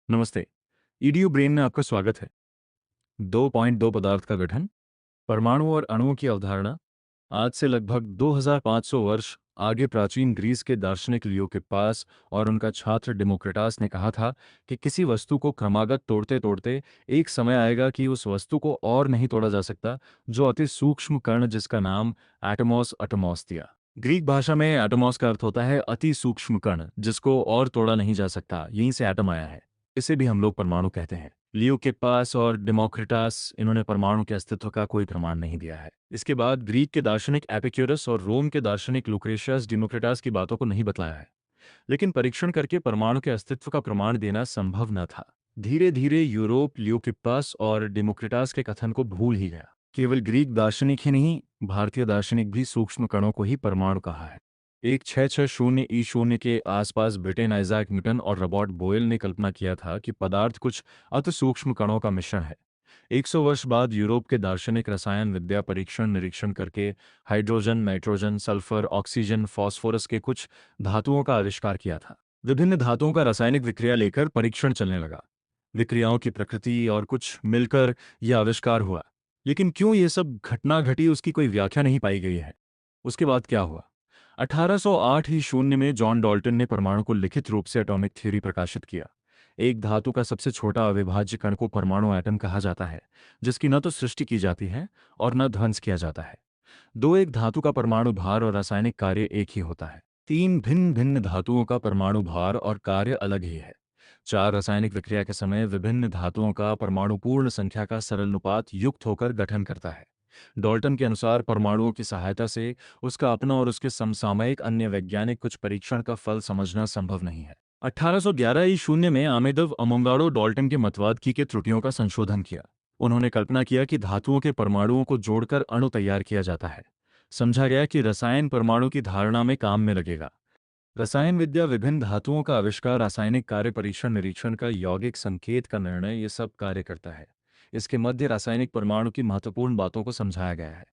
नमस्ते। EDU brain में आपका स्वागत है। 2.2 पदार्थ का गठन, परमाणु और अणुओं की अवधारणा। आज से लगभग 2500 वर्ष आगे प्राचीन ग्रीस के दार्शनिक लियो किप्पास और उनका छात्र डेमोक्रिटास ने कहा था कि किसी वस्तु को क्रमागत तोड़ते तोड़ते एक समय आएगा कि उस वस्तु को और नहीं तोड़ा जा सकता, जो अति सूक्ष्म कण जिसका नाम एटमॉस अटमॉस दिया। ग्रीक भाषा में एटमॉस का अर्थ होता है अति सूक्ष्म कण जिसको और तोड़ा नहीं जा सकता, यहीं से एटम आया है। इसे भी हम लोग परमाणु कहते हैं। लियो के पास और डेमोक्रिटास इन्होंने परमाणु के अस्तित्व का कोई प्रमाण नहीं दिया है। इसके बाद ग्रीक के दार्शनिक एपिक्यूरस और रोम के दार्शनिक लुक्रेशियस डेमोक्रिटास की बातों को नहीं बतलाया है, लेकिन परीक्षण करके परमाणु के अस्तित्व का प्रमाण देना संभव न था। धीरे धीरे यूरोप लियोकिप्पास और डेमोक्रिटास के कथन को भूल ही गया। केवल ग्रीक दार्शनिक ही नहीं, भारतीय दार्शनिक भी सूक्ष्म कणों को ही परमाणु कहा है। 1660 के आसपास ब्रिटेन आइजैक न्यूटन और रॉबर्ट बोयल ने कल्पना किया था कि पदार्थ कुछ अति सूक्ष्म कणों का मिश्रण है। 100 वर्ष बाद यूरोप के दार्शनिक रसायन विद्या परीक्षण निरीक्षण करके hydrogen, nitrogen, sulphur, oxygen, phosphorus के कुछ धातुओं का आविष्कार किया था। विभिन्न धातुओं का रासायनिक विक्रिया लेकर परीक्षण चलने लगा। विक्रियाओं की प्रकृति और कुछ मिलकर यह आविष्कार हुआ। लेकिन क्यों ये सब घटना घटी, उसकी कोई व्याख्या नहीं पाई गई है। उसके बाद क्या हुआ? 1808 ही शून्य में जॉन डाल्टन ने परमाणु को लिखित रूप से एटॉमिक थ्योरी प्रकाशित किया। एक धातु का सबसे छोटा अविभाज्य कण को परमाणु एटम कहा जाता है, जिसकी न तो सृष्टि की जाती है और न ध्वंस किया जाता है। एक धातु का परमाणु भार और रासायनिक कार्य एक ही होता है। तीन भिन्न भिन्न धातुओं का परमाणु भार और कार्य अलग ही है। चार रासायनिक विक्रिया के समय विभिन्न धातुओं का परमाणु पूर्ण संख्या का सरल अनुपात युक्त होकर गठन करता है। डॉल्टन के अनुसार परमाणुओं की सहायता से उसका अपना और उसके समसामयिक अन्य वैज्ञानिक कुछ परीक्षण का फल समझना संभव नहीं है। 1811 ई शून्य में आमेदव अमोंगाडो डॉल्टन के मतवाद की के त्रुटियों का संशोधन किया। उन्होंने कल्पना किया कि धातुओं के परमाणुओं को जोड़कर अणु तैयार किया जाता है। समझा गया कि रसायन परमाणु की धारणा में काम में लगेगा। रसायन विद्या, विभिन्न धातुओं का आविष्कार, रासायनिक कार्य परीक्षण निरीक्षण का यौगिक संकेत का निर्णय, ये सब कार्य करता है। इसके मध्य रासायनिक परमाणु की महत्वपूर्ण बातों को समझाया गया है।